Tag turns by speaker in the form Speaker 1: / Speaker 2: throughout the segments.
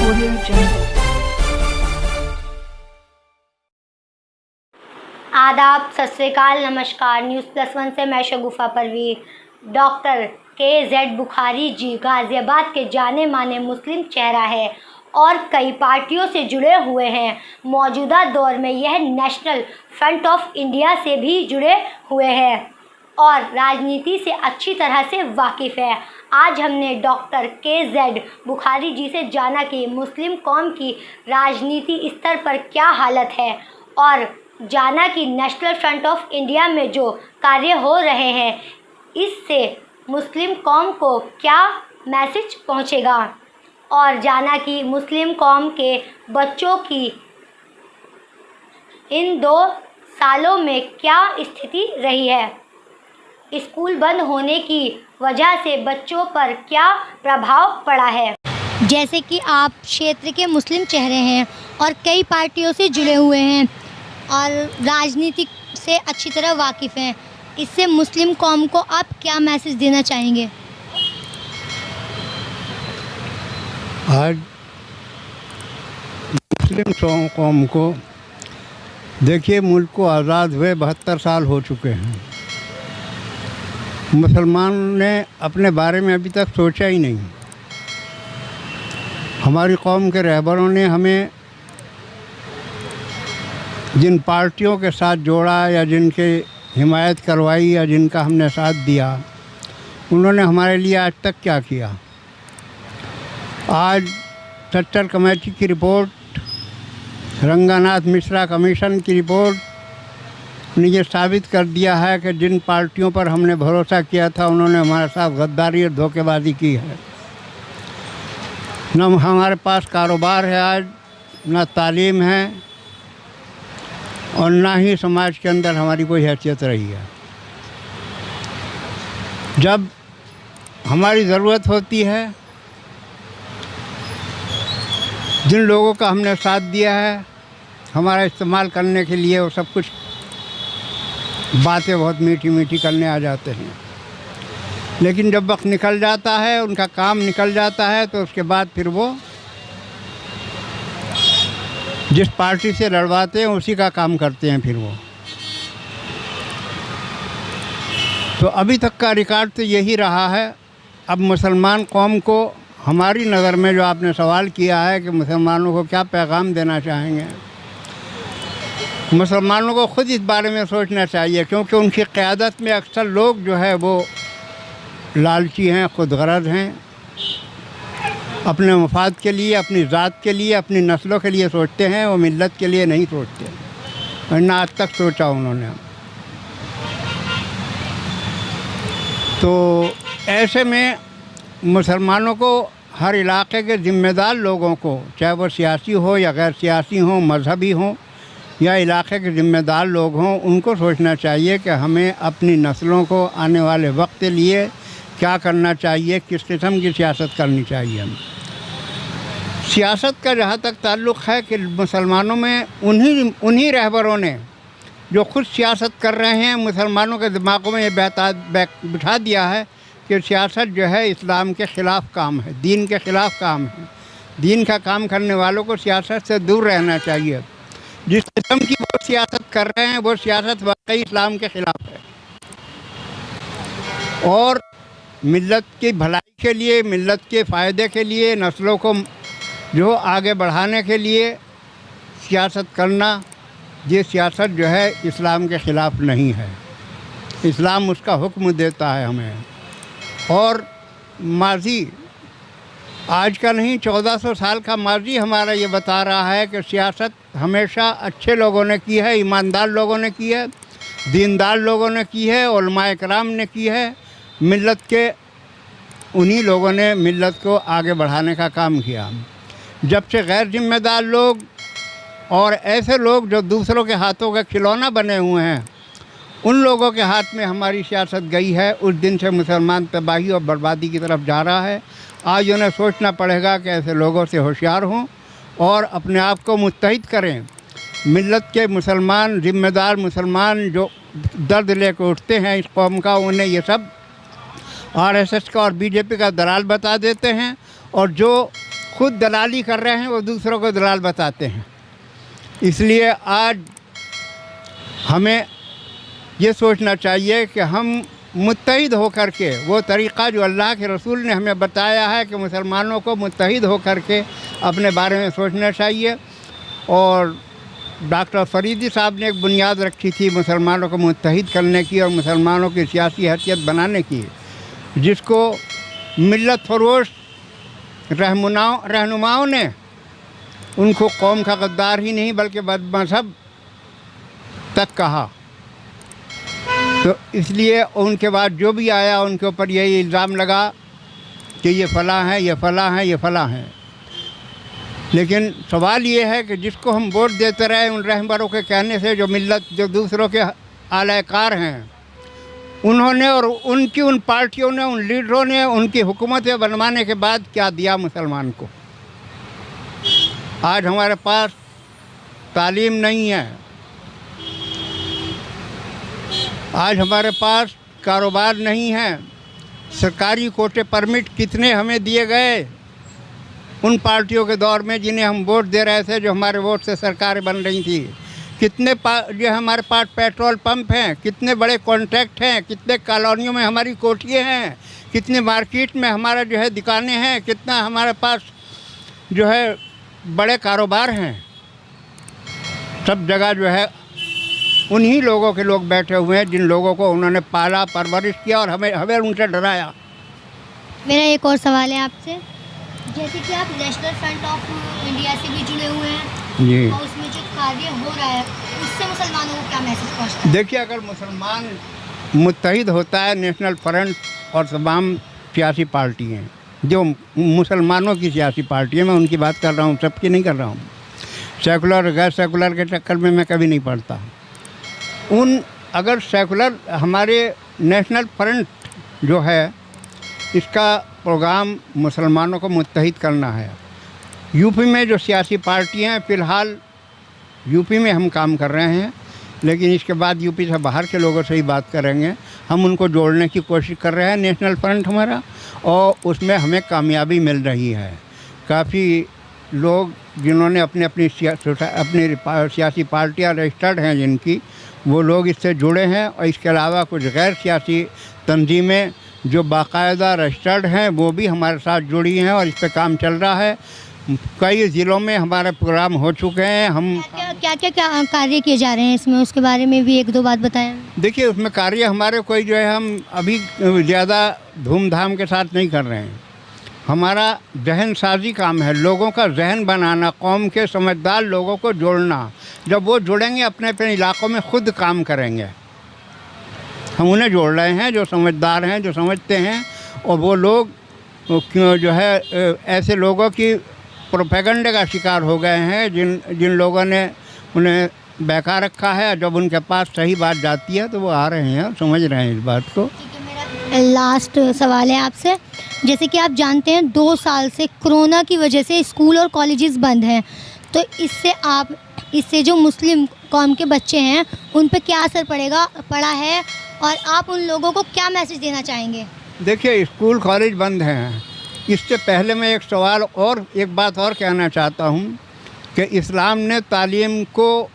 Speaker 1: Audio Jungle।
Speaker 2: आदाब, सत श्री अकाल, नमस्कार। न्यूज़ प्लस वन से मैं शगुफा परवीन। डॉक्टर के.जेड. बुखारी जी गाज़ियाबाद के जाने माने मुस्लिम चेहरा है और कई पार्टियों से जुड़े हुए हैं। मौजूदा दौर में यह नेशनल फ्रंट ऑफ इंडिया से भी जुड़े हुए हैं और राजनीति से अच्छी तरह से वाकिफ़ है। आज हमने डॉक्टर के.जेड. बुखारी जी से जाना कि मुस्लिम कौम की राजनीति स्तर पर क्या हालत है और जाना कि नेशनल फ्रंट ऑफ इंडिया में जो कार्य हो रहे हैं इससे मुस्लिम कौम को क्या मैसेज पहुंचेगा और जाना कि मुस्लिम कौम के बच्चों की इन 2 सालों में क्या स्थिति रही है। स्कूल बंद होने की वजह से बच्चों पर क्या प्रभाव पड़ा है। जैसे कि आप क्षेत्र के मुस्लिम चेहरे हैं और कई पार्टियों से जुड़े हुए हैं और राजनीति से अच्छी तरह वाकिफ़ हैं, इससे मुस्लिम कौम को आप क्या मैसेज देना चाहेंगे।
Speaker 3: आज मुस्लिम कौम को देखिए, मुल्क को आज़ाद हुए 72 साल हो चुके हैं। मुसलमान ने अपने बारे में अभी तक सोचा ही नहीं। हमारी कौम के रहबरों ने हमें जिन पार्टियों के साथ जोड़ा या जिनके हिमायत करवाई या जिनका हमने साथ दिया, उन्होंने हमारे लिए आज तक क्या किया। आज सट्टर कमेटी की रिपोर्ट, रंगानाथ मिश्रा कमीशन की रिपोर्ट ने ये साबित कर दिया है कि जिन पार्टियों पर हमने भरोसा किया था उन्होंने हमारे साथ गद्दारी और धोखेबाजी की है। न हमारे पास कारोबार है आज, न तालीम है और ना ही समाज के अंदर हमारी कोई हैसियत रही है। जब हमारी ज़रूरत होती है, जिन लोगों का हमने साथ दिया है हमारा इस्तेमाल करने के लिए, वो सब कुछ बातें बहुत मीठी मीठी करने आ जाते हैं, लेकिन जब वक्त निकल जाता है, उनका काम निकल जाता है, तो उसके बाद फिर वो जिस पार्टी से लड़वाते हैं उसी का काम करते हैं फिर वो। तो अभी तक का रिकॉर्ड तो यही रहा है। अब मुसलमान कौम को हमारी नज़र में जो आपने सवाल किया है कि मुसलमानों को क्या पैगाम देना चाहेंगे, मुसलमानों को ख़ुद इस बारे में सोचना चाहिए, क्योंकि उनकी क़यादत में अक्सर लोग जो है वो लालची हैं, खुदगर्ज़ हैं, अपने मफाद के लिए, अपनी ज़ात के लिए, अपनी नस्लों के लिए सोचते हैं, वो मिल्लत के लिए नहीं सोचते, वरना आज तक सोचा उन्होंने। तो ऐसे में मुसलमानों को, हर इलाके के ज़िम्मेदार लोगों को, चाहे वो सियासी हो या गैर सियासी हो, मजहबी हो या इलाके के ज़िम्मेदार लोग हों, उनको सोचना चाहिए कि हमें अपनी नस्लों को आने वाले वक्त के लिए क्या करना चाहिए, किस किस्म की सियासत करनी चाहिए। सियासत का जहाँ तक ताल्लुक़ है कि मुसलमानों में उन्हीं रहबरों ने जो खुद सियासत कर रहे हैं, मुसलमानों के दिमागों में ये बिठा दिया है कि सियासत जो है इस्लाम के ख़िलाफ़ काम है, दीन के ख़िलाफ़ काम है। दीन का काम करने वालों को सियासत से दूर रहना चाहिए। जिस किस्म की वो सियासत कर रहे हैं वो सियासत वाकई इस्लाम के ख़िलाफ़ है और मिल्लत की भलाई के लिए, मिल्लत के फ़ायदे के लिए, नस्लों को जो आगे बढ़ाने के लिए सियासत करना, ये सियासत जो है इस्लाम के ख़िलाफ़ नहीं है। इस्लाम उसका हुक्म देता है हमें। और माजी आज का नहीं, 1400 साल का माजी हमारा ये बता रहा है कि सियासत हमेशा अच्छे लोगों ने की है, ईमानदार लोगों ने की है, दीनदार लोगों ने की है, उलमाए कराम ने की है। मिल्लत के उन्हीं लोगों ने मिल्लत को आगे बढ़ाने का काम किया। जब से गैर जिम्मेदार लोग और ऐसे लोग जो दूसरों के हाथों के खिलौना बने हुए हैं, उन लोगों के हाथ में हमारी सियासत गई है, उस दिन से मुसलमान तबाही और बर्बादी की तरफ जा रहा है। आज उन्हें सोचना पड़ेगा कि ऐसे लोगों से होशियार हों और अपने आप को मुत्तहिद करें। मिल्लत के मुसलमान, ज़िम्मेदार मुसलमान जो दर्द लेकर उठते हैं इस कौम का, उन्हें ये सब आरएसएस का और बीजेपी का दलाल बता देते हैं और जो खुद दलाली कर रहे हैं वो दूसरों को दलाल बताते हैं। इसलिए आज हमें ये सोचना चाहिए कि हम मुत्तहिद होकर के वो तरीक़ा जो अल्लाह के रसूल ने हमें बताया है कि मुसलमानों को मुत्तहिद होकर के अपने बारे में सोचना चाहिए। और डॉक्टर फरीदी साहब ने एक बुनियाद रखी थी मुसलमानों को मुत्तहिद करने की और मुसलमानों की सियासी हैसियत बनाने की, जिसको मिल्लत फरोश रहनुमाओं ने उनको कौम का गद्दार ही नहीं बल्कि बदमज़हब तक कहा। तो इसलिए उनके बाद जो भी आया उनके ऊपर यही इल्ज़ाम लगा कि ये फ़लाँ हैं, ये फ़लाँ हैं, ये फ़लाँ हैं। लेकिन सवाल ये है कि जिसको हम वोट देते रहे उन रहबरों के कहने से, जो मिल्लत जो दूसरों के आलाकार हैं, उन्होंने और उनकी उन पार्टियों ने, उन लीडरों ने उनकी हुकूमतें बनवाने के बाद क्या दिया मुसलमान को। आज हमारे पास तालीम नहीं है, आज हमारे पास कारोबार नहीं है। सरकारी कोटे परमिट कितने हमें दिए गए उन पार्टियों के दौर में जिन्हें हम वोट दे रहे थे, जो हमारे वोट से सरकारें बन रही थी। कितने जो हमारे पास पेट्रोल पंप हैं, कितने बड़े कॉन्ट्रैक्ट हैं, कितने कॉलोनियों में हमारी कोठियाँ हैं, कितने मार्केट में हमारा जो है दुकानें हैं, कितना हमारे पास जो है बड़े कारोबार हैं। सब जगह जो है उन्हीं लोगों के लोग बैठे हुए हैं जिन लोगों को उन्होंने पाला, परवरिश किया और हमें उनसे डराया।
Speaker 2: मेरा एक और सवाल है आपसे, जैसे कि आप नेशनल फ्रंट ऑफ इंडिया से भी जुड़े हुए हैं
Speaker 3: जी,
Speaker 2: और उसमें जो कार्य हो रहा है उससे मुसलमानों को क्या मैसेज पहुंचता है?
Speaker 3: देखिए, अगर मुसलमान मुत्तहिद होता है, नेशनल फ्रंट और तमाम सियासी पार्टी हैं जो मुसलमानों की सियासी पार्टी है, मैं उनकी बात कर रहा हूँ, सबकी नहीं कर रहा हूँ। सेकुलर गैर सेकुलर के चक्कर में मैं कभी नहीं पड़ता। अगर सेकुलर हमारे नेशनल फ्रंट जो है इसका प्रोग्राम मुसलमानों को मुत्तहिद करना है। यूपी में जो सियासी पार्टियां हैं, फ़िलहाल यूपी में हम काम कर रहे हैं, लेकिन इसके बाद यूपी से बाहर के लोगों से ही बात करेंगे। हम उनको जोड़ने की कोशिश कर रहे हैं, नेशनल फ्रंट हमारा, और उसमें हमें कामयाबी मिल रही है। काफ़ी लोग जिन्होंने अपनी सियासी पार्टियाँ रजिस्टर्ड हैं जिनकी, वो लोग इससे जुड़े हैं। और इसके अलावा कुछ गैर सियासी तंजीमें जो बाकायदा रजिस्टर्ड हैं वो भी हमारे साथ जुड़ी हैं और इस पर काम चल रहा है। कई ज़िलों में हमारे प्रोग्राम हो चुके हैं। हम
Speaker 2: क्या कार्य किए जा रहे हैं इसमें, उसके बारे में भी एक दो बात बताएं।
Speaker 3: देखिए, उसमें कार्य हमारे कोई जो है हम अभी ज़्यादा धूमधाम के साथ नहीं कर रहे हैं। हमारा जहन साजी काम है, लोगों का जहन बनाना, कौम के समझदार लोगों को जोड़ना। जब वो जुड़ेंगे अपने अपने इलाक़ों में खुद काम करेंगे। हम उन्हें जोड़ रहे हैं जो समझदार हैं, जो समझते हैं, और वो लोग जो है ऐसे लोगों की प्रोपेगेंडे का शिकार हो गए हैं जिन लोगों ने उन्हें बहका रखा है। जब उनके पास सही बात जाती है तो वो आ रहे हैं और समझ रहे हैं इस बात को।
Speaker 2: मेरा लास्ट सवाल है आपसे, जैसे कि आप जानते हैं 2 साल से कोरोना की वजह से स्कूल और कॉलेजेस बंद हैं, तो इससे जो मुस्लिम कौम के बच्चे हैं उन पे क्या असर पड़ा है और आप उन लोगों को क्या मैसेज देना चाहेंगे?
Speaker 3: देखिए, स्कूल कॉलेज बंद हैं। इससे पहले मैं एक बात और कहना चाहता हूँ कि इस्लाम ने तालीम को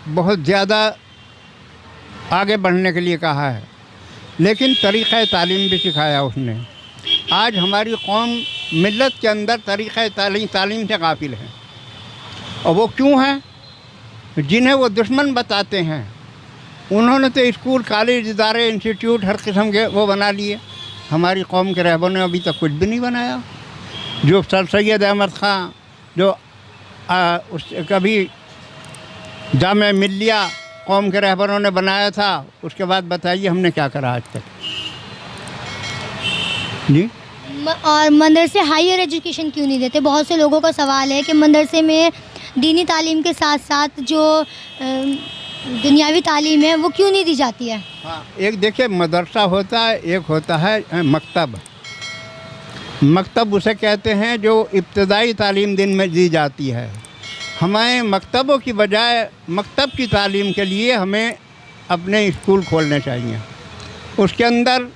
Speaker 3: बहुत ज़्यादा आगे बढ़ने के लिए कहा है, लेकिन तरीक़ा तालीम भी सिखाया उसने। आज हमारी कौम मिल्लत के अंदर तरीक़ा तालीम से गाफिल है। और वो क्यों है? जिन्हें वो दुश्मन बताते हैं उन्होंने तो स्कूल, कॉलेज, इदारे, इंस्टीट्यूट हर किस्म के वो बना लिए। हमारी कौम के रहबरों ने अभी तक कुछ भी नहीं बनाया। जो सर सैयद अहमद ख़ान जो कभी जामे मिल्लिया कौम के रहबरों ने बनाया था, उसके बाद बताइए हमने क्या करा आज तक जी।
Speaker 2: और मदरसे हायर एजुकेशन क्यों नहीं देते? बहुत से लोगों का सवाल है कि मदरसे में दीनी तालीम के साथ साथ जो दुनियावी तालीम है वो क्यों नहीं दी जाती है?
Speaker 3: हाँ, एक देखिए, मदरसा होता है, एक होता है मकतब। मकतब उसे कहते हैं जो इब्तदाई तालीम दिन में दी जाती है। हमें मकतबों की बजाय मकतब की तालीम के लिए हमें अपने स्कूल खोलने चाहिए। उसके अंदर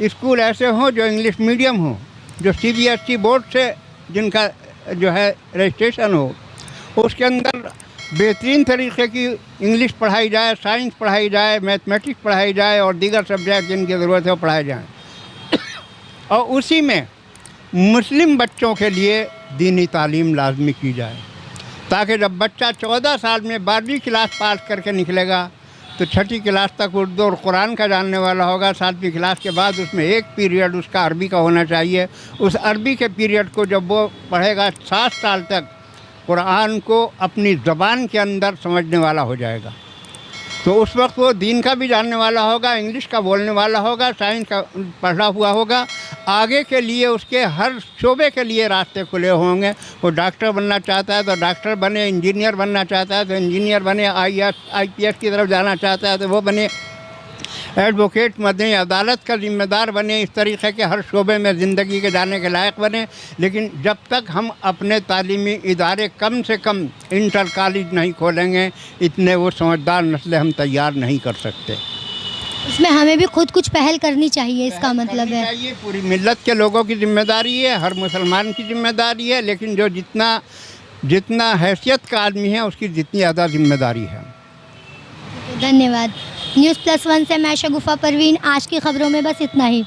Speaker 3: स्कूल ऐसे हों जो इंग्लिश मीडियम हो, जो CBSE बोर्ड से जिनका जो है रजिस्ट्रेशन हो, उसके अंदर बेहतरीन तरीके की इंग्लिश पढ़ाई जाए, साइंस पढ़ाई जाए, मैथमेटिक्स पढ़ाई जाए और दीगर सब्जेक्ट जिनकी ज़रूरत है वो पढ़ाए जाएँ। और उसी में मुस्लिम बच्चों के लिए दीनी तालीम लाजमी की जाए, ताकि जब बच्चा 14 साल में 12वीं क्लास पास करके निकलेगा तो 6ठी क्लास तक उर्दू और कुरान का जानने वाला होगा। 7वीं क्लास के बाद उसमें एक पीरियड उसका अरबी का होना चाहिए। उस अरबी के पीरियड को जब वो पढ़ेगा 7 साल तक कुरान को अपनी ज़बान के अंदर समझने वाला हो जाएगा। तो उस वक्त वो दीन का भी जानने वाला होगा, इंग्लिश का बोलने वाला होगा, साइंस का पढ़ा हुआ होगा। आगे के लिए उसके हर शोबे के लिए रास्ते खुले होंगे। वो डॉक्टर बनना चाहता है तो डॉक्टर बने, इंजीनियर बनना चाहता है तो इंजीनियर बने, IPS की तरफ जाना चाहता है तो वो बने, एडवोकेट बने, अदालत का ज़िम्मेदार बने। इस तरीक़े के हर शोबे में ज़िंदगी के जाने के लायक बने। लेकिन जब तक हम अपने तालीमी इदारे कम से कम इंटर कॉलेज नहीं खोलेंगे, इतने वो समझदार नस्लें हम तैयार नहीं कर सकते।
Speaker 2: इसमें हमें भी खुद कुछ पहल करनी चाहिए, इसका मतलब है।
Speaker 3: ये पूरी मिल्लत के लोगों की जिम्मेदारी है, हर मुसलमान की जिम्मेदारी है। लेकिन जो जितना हैसियत का आदमी है उसकी जितनी ज़्यादा जिम्मेदारी है।
Speaker 2: धन्यवाद। न्यूज़+1 से मैं शगुफ़ा परवीन। आज की खबरों में बस इतना ही।